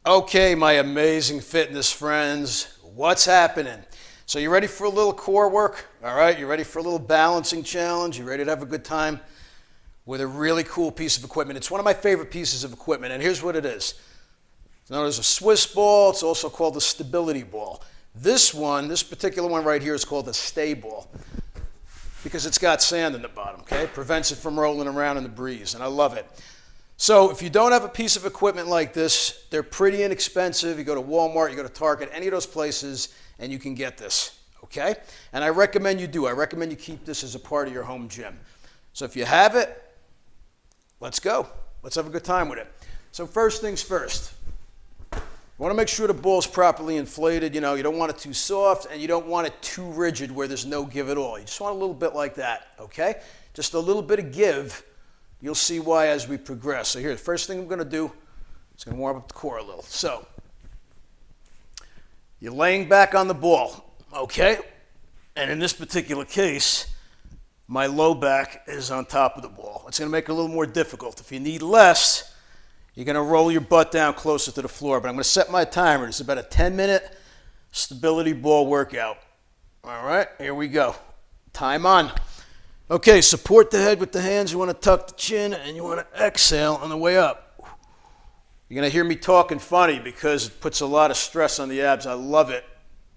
Okay, my amazing fitness friends, what's happening? So you ready for a little core work? All right, you ready for a little balancing challenge? You ready to have a good time with a really cool piece of equipment? It's one of my favorite pieces of equipment, and here's what it is. It's known as a Swiss ball. It's also called a stability ball. This particular one right here is called a stay ball because it's got sand in the bottom, okay? It prevents it from rolling around in the breeze, and I love it. So if you don't have a piece of equipment like this, they're pretty inexpensive. You go to Walmart, you go to Target, any of those places, and you can get this, okay? And I recommend you do. I recommend you keep this as a part of your home gym. So if you have it, let's go. Let's have a good time with it. So first things first, you want to make sure the ball's properly inflated. You know, you don't want it too soft, and you don't want it too rigid where there's no give at all. You just want a little bit like that, okay? Just a little bit of give. You'll see why as we progress. So here, the first thing I'm going to do is going to warm up the core a little. So you're laying back on the ball, okay? And in this particular case, my low back is on top of the ball. It's going to make it a little more difficult. If you need less, you're going to roll your butt down closer to the floor. But I'm going to set my timer. It's about a 10-minute stability ball workout. All right, here we go. Time on. Okay, support the head with the hands. You want to tuck the chin, and you want to exhale on the way up. You're going to hear me talking funny because it puts a lot of stress on the abs. I love it.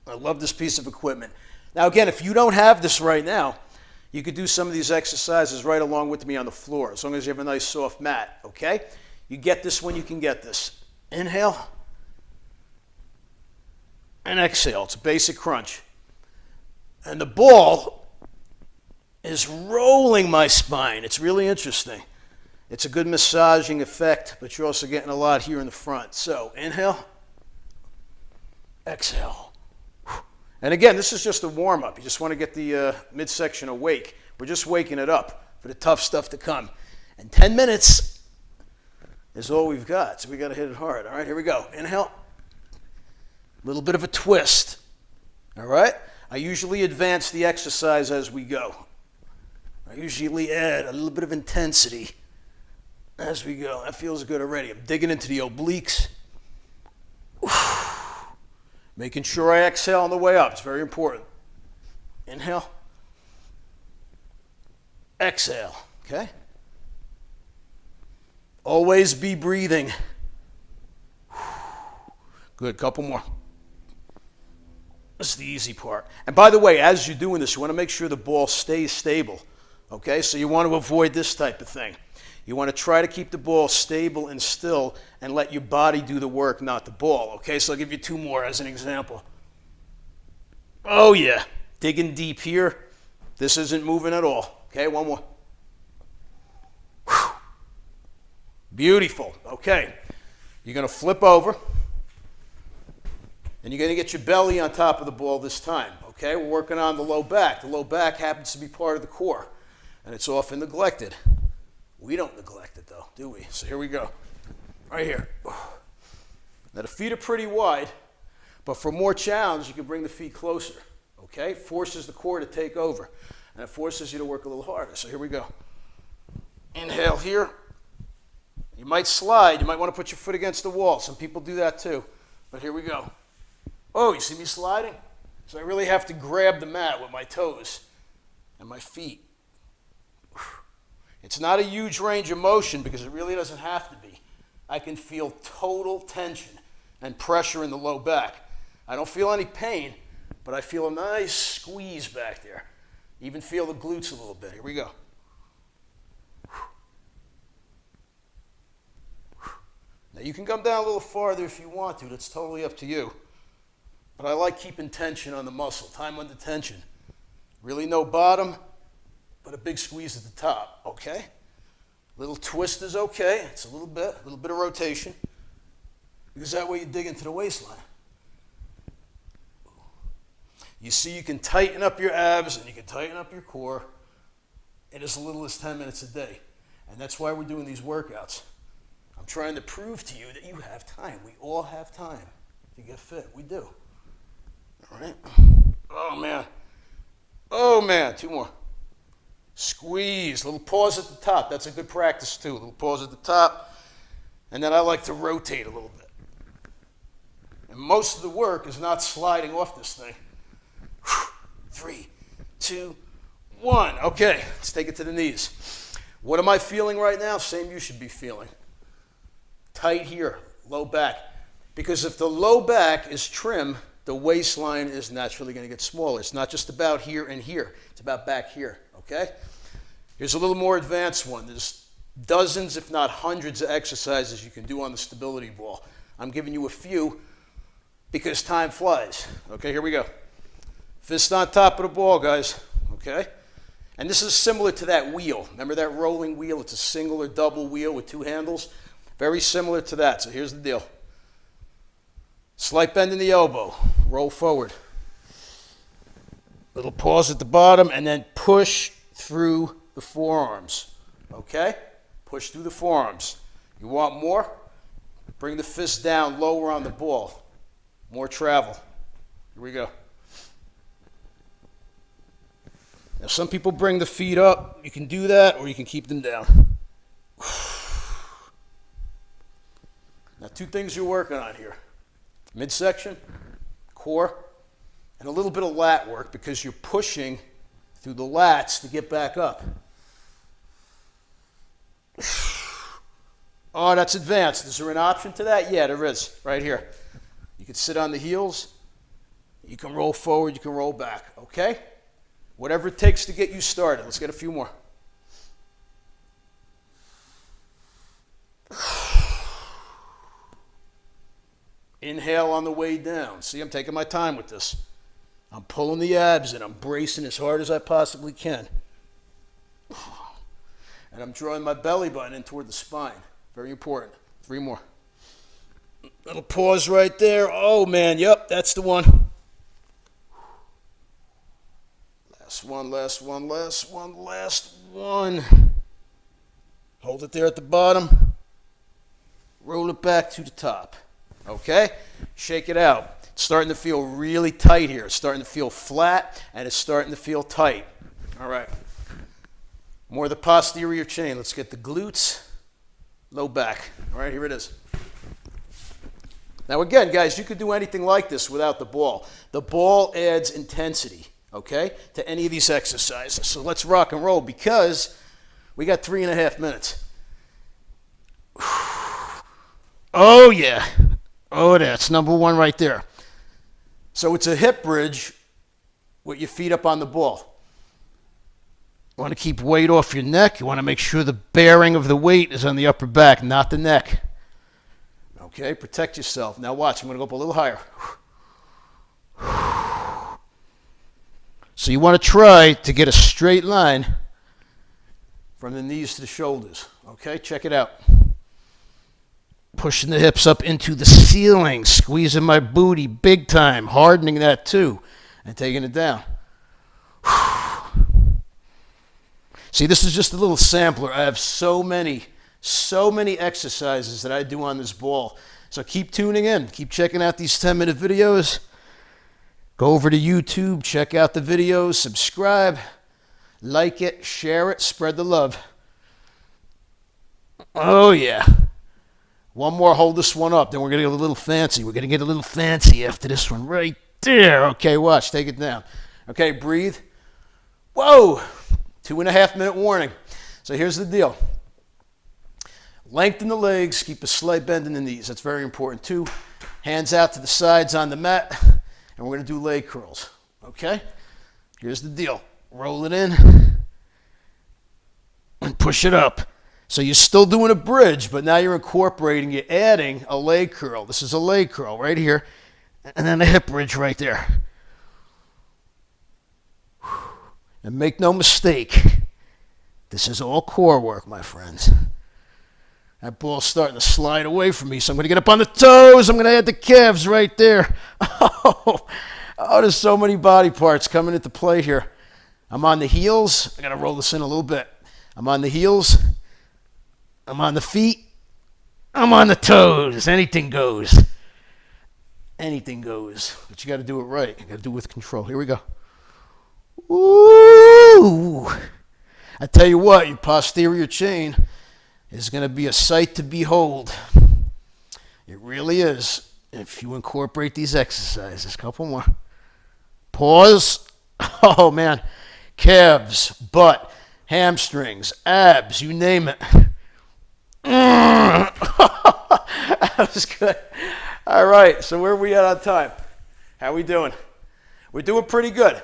I love this piece of equipment. Now, again, if you don't have this right now, you could do some of these exercises right along with me on the floor, as long as you have a nice soft mat, okay? You get this when you can get this. Inhale and exhale. It's a basic crunch. And the ball is rolling my spine. It's really interesting. It's a good massaging effect, but you're also getting a lot here in the front. So inhale, exhale. And again, this is just a warm-up. You just want to get the midsection awake. We're just waking it up for the tough stuff to come. And 10 minutes is all we've got, so we got to hit it hard. All right, here we go. Inhale. A little bit of a twist. All right? I usually advance the exercise as we go. I usually add a little bit of intensity as we go. That feels good already. I'm digging into the obliques. Making sure I exhale on the way up. It's very important. Inhale. Exhale. Okay? Always be breathing. Good. Couple more. This is the easy part. And by the way, as you're doing this, you want to make sure the ball stays stable. Okay, so you want to avoid this type of thing. You want to try to keep the ball stable and still and let your body do the work, not the ball. Okay, so I'll give you two more as an example. Oh yeah, digging deep here. This isn't moving at all. Okay, one more. Whew. Beautiful. Okay, you're going to flip over and you're going to get your belly on top of the ball this time. Okay, we're working on the low back. The low back happens to be part of the core. And it's often neglected. We don't neglect it though, do we? So here we go. Right here. Now the feet are pretty wide, but for more challenge, you can bring the feet closer. Okay? Forces the core to take over. And it forces you to work a little harder. So here we go. Inhale here. You might slide. You might want to put your foot against the wall. Some people do that too. But here we go. Oh, you see me sliding? So I really have to grab the mat with my toes and my feet. It's not a huge range of motion because it really doesn't have to be. I can feel total tension and pressure in the low back. I don't feel any pain, but I feel a nice squeeze back there. Even feel the glutes a little bit. Here we go. Now you can come down a little farther if you want to. That's totally up to you. But I like keeping tension on the muscle, time under tension. Really no bottom, but a big squeeze at the top, okay? Little twist is okay. It's a little bit of rotation. Because that way you dig into the waistline. You see you can tighten up your abs and you can tighten up your core in as little as 10 minutes a day. And that's why we're doing these workouts. I'm trying to prove to you that you have time. We all have time to get fit. We do. All right? Oh, man. Oh, man. Two more. Squeeze. A little pause at the top. That's a good practice, too. A little pause at the top. And then I like to rotate a little bit. And most of the work is not sliding off this thing. 3, 2, 1. Okay, let's take it to the knees. What am I feeling right now? Same you should be feeling. Tight here, low back. Because if the low back is trim, the waistline is naturally going to get smaller. It's not just about here and here. It's about back here, okay? Here's a little more advanced one. There's dozens, if not hundreds, of exercises you can do on the stability ball. I'm giving you a few because time flies. Okay, here we go. Fist on top of the ball, guys, okay? And this is similar to that wheel. Remember that rolling wheel? It's a single or double wheel with 2 handles. Very similar to that. So here's the deal. Slight bend in the elbow. Roll forward. Little pause at the bottom, and then push through the forearms. Okay? Push through the forearms. You want more? Bring the fist down lower on the ball. More travel. Here we go. Now, some people bring the feet up. You can do that, or you can keep them down. Now, 2 things you're working on here. Midsection, core, and a little bit of lat work because you're pushing through the lats to get back up. Oh, that's advanced. Is there an option to that? Yeah, there is, right here. You can sit on the heels. You can roll forward. You can roll back, okay? Whatever it takes to get you started. Let's get a few more. Inhale on the way down. See, I'm taking my time with this. I'm pulling the abs in. I'm bracing as hard as I possibly can. And I'm drawing my belly button in toward the spine. Very important. 3 more. Little pause right there. Oh, man. Yep, that's the one. Last one, last one, last one, last one. Hold it there at the bottom. Roll it back to the top. Okay? Shake it out. It's starting to feel really tight here. It's starting to feel flat, and it's starting to feel tight. All right. More of the posterior chain. Let's get the glutes, low back. All right, here it is. Now, again, guys, you could do anything like this without the ball. The ball adds intensity, okay, to any of these exercises. So let's rock and roll because we got 3.5 minutes. Oh, yeah. Oh, that's number 1 right there. So it's a hip bridge with your feet up on the ball. You want to keep weight off your neck. You want to make sure the bearing of the weight is on the upper back, not the neck. Okay, protect yourself. Now watch, I'm going to go up a little higher. So you want to try to get a straight line from the knees to the shoulders. Okay, check it out. Pushing the hips up into the ceiling, squeezing my booty big time, hardening that too, and taking it down. See, this is just a little sampler. I have so many exercises that I do on this ball. So keep tuning in. Keep checking out these 10-minute videos. Go over to YouTube, check out the videos, subscribe, like it, share it, spread the love. Oh, yeah. One more, hold this one up. Then we're going to get a little fancy. We're going to get a little fancy after this one right there. Okay, watch. Take it down. Okay, breathe. Whoa. 2.5-minute warning. So here's the deal. Lengthen the legs. Keep a slight bend in the knees. That's very important too. Hands out to the sides on the mat. And we're going to do leg curls. Okay? Here's the deal. Roll it in. And push it up. So you're still doing a bridge, but now you're incorporating, you're adding a leg curl. This is a leg curl right here, and then a hip bridge right there. And make no mistake, this is all core work, my friends. That ball's starting to slide away from me, so I'm going to get up on the toes. I'm going to add the calves right there. Oh, there's so many body parts coming into play here. I'm on the heels. I got to roll this in a little bit. I'm on the heels. I'm on the feet. I'm on the toes. Anything goes. Anything goes. But you got to do it right. You got to do it with control. Here we go. Ooh. I tell you what, your posterior chain is going to be a sight to behold. It really is. if you incorporate these exercises. Couple more. Pause. Oh, man. Calves, butt, hamstrings, abs, you name it. That was good. All right, so where are we at on time? How we doing? We're doing pretty good.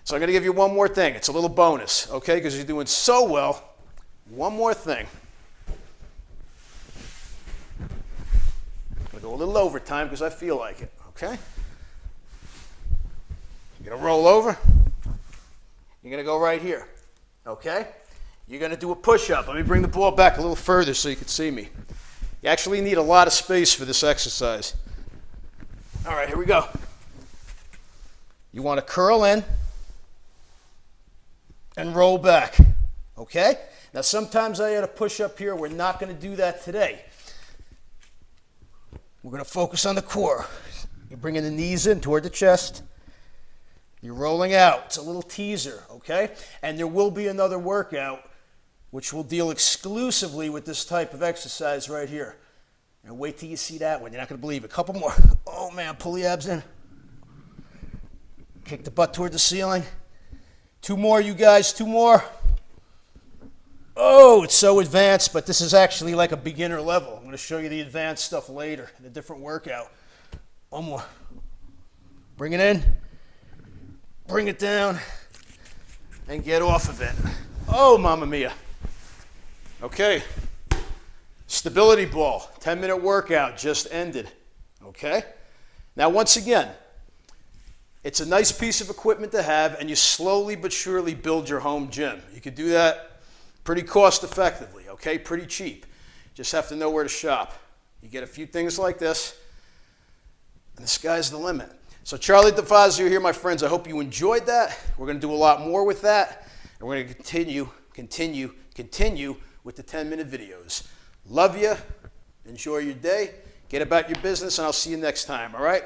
So I'm going to give you one more thing. It's a little bonus, okay? Because you're doing so well. One more thing. I'm going to go a little overtime because I feel like it, okay? You're going to roll over. You're going to go right here, okay? You're going to do a push-up. Let me bring the ball back a little further so you can see me. You actually need a lot of space for this exercise. All right, here we go. You want to curl in and roll back, okay? Now, sometimes I add a push-up here. We're not going to do that today. We're going to focus on the core. You're bringing the knees in toward the chest. You're rolling out. It's a little teaser, okay? And there will be another workout which will deal exclusively with this type of exercise right here. Now wait till you see that one. You're not going to believe it. A couple more. Oh, man. Pull the abs in. Kick the butt toward the ceiling. 2 more, you guys. 2 more. Oh, it's so advanced, but this is actually like a beginner level. I'm going to show you the advanced stuff later in a different workout. 1 more. Bring it in. Bring it down. And get off of it. Oh, mamma mia. Okay. Stability ball. 10-minute workout just ended. Okay? Now, once again, it's a nice piece of equipment to have, and you slowly but surely build your home gym. You could do that pretty cost effectively, okay? Pretty cheap. Just have to know where to shop. You get a few things like this, and the sky's the limit. So Charlie DeFazio here, my friends. I hope you enjoyed that. We're going to do a lot more with that, and we're going to continue with the 10-minute videos. Love you. Enjoy your day. Get about your business, and I'll see you next time, all right?